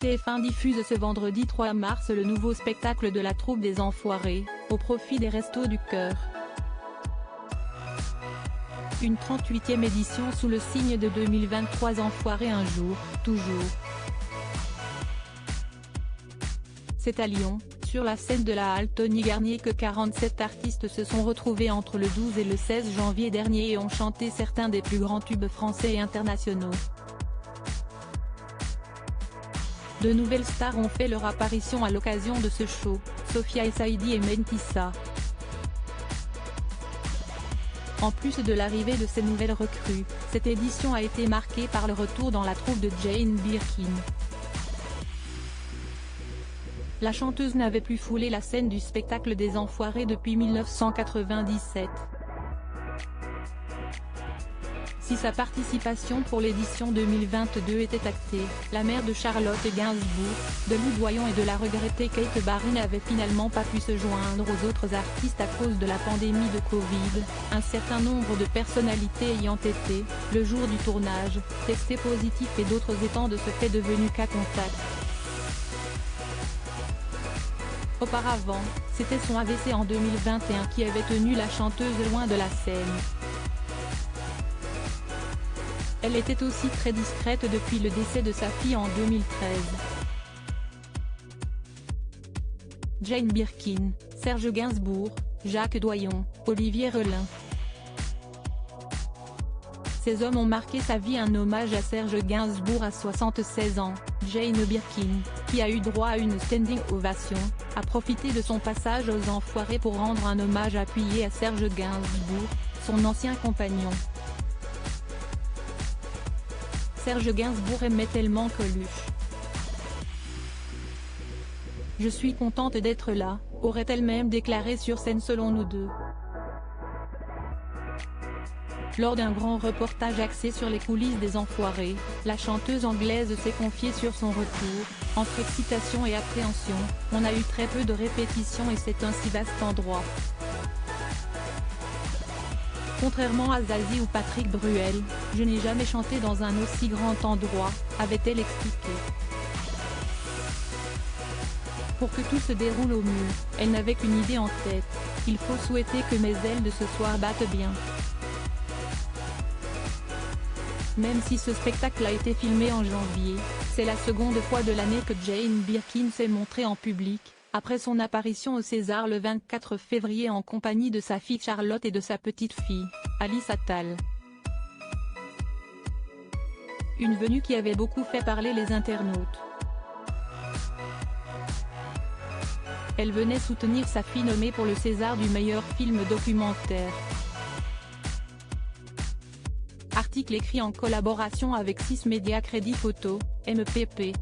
TF1 diffuse ce vendredi 3 mars le nouveau spectacle de la troupe des Enfoirés, au profit des Restos du Cœur. Une 38e édition sous le signe de 2023 Enfoirés un jour, toujours. C'est à Lyon, sur la scène de la Halle Tony Garnier que 47 artistes se sont retrouvés entre le 12 et le 16 janvier dernier et ont chanté certains des plus grands tubes français et internationaux. De nouvelles stars ont fait leur apparition à l'occasion de ce show, Sophia El Saïdi et Mentissa. En plus de l'arrivée de ces nouvelles recrues, cette édition a été marquée par le retour dans la troupe de Jane Birkin. La chanteuse n'avait plus foulé la scène du spectacle des Enfoirés depuis 1997. Si sa participation pour l'édition 2022 était actée, la mère de Charlotte Gainsbourg, de Lou Doyon et de la regrettée Kate Barry n'avait finalement pas pu se joindre aux autres artistes à cause de la pandémie de Covid, un certain nombre de personnalités ayant été, le jour du tournage, testées positives et d'autres étant de ce fait devenues cas contact. Auparavant, c'était son AVC en 2021 qui avait tenu la chanteuse loin de la scène. Elle était aussi très discrète depuis le décès de sa fille en 2013. Jane Birkin, Serge Gainsbourg, Jacques Doyon, Olivier Relin. Ces hommes ont marqué sa vie. Un hommage à Serge Gainsbourg à 76 ans, Jane Birkin, qui a eu droit à une standing ovation, a profité de son passage aux Enfoirés pour rendre un hommage appuyé à Serge Gainsbourg, son ancien compagnon. Serge Gainsbourg aimait tellement Coluche. « Je suis contente d'être là », aurait-elle même déclaré sur scène selon nous deux. Lors d'un grand reportage axé sur les coulisses des Enfoirés, la chanteuse anglaise s'est confiée sur son retour. « Entre excitation et appréhension, on a eu très peu de répétitions et c'est un si vaste endroit. Contrairement à Zazie ou Patrick Bruel, je n'ai jamais chanté dans un aussi grand endroit », avait-elle expliqué. Pour que tout se déroule au mieux, elle n'avait qu'une idée en tête: il faut souhaiter que mes ailes de ce soir battent bien. Même si ce spectacle a été filmé en janvier, c'est la seconde fois de l'année que Jane Birkin s'est montrée en public, après son apparition au César le 24 février en compagnie de sa fille Charlotte et de sa petite-fille, Alice Attal. Une venue qui avait beaucoup fait parler les internautes. Elle venait soutenir sa fille nommée pour le César du meilleur film documentaire. Article écrit en collaboration avec 6 médias Crédit Photo, MPP.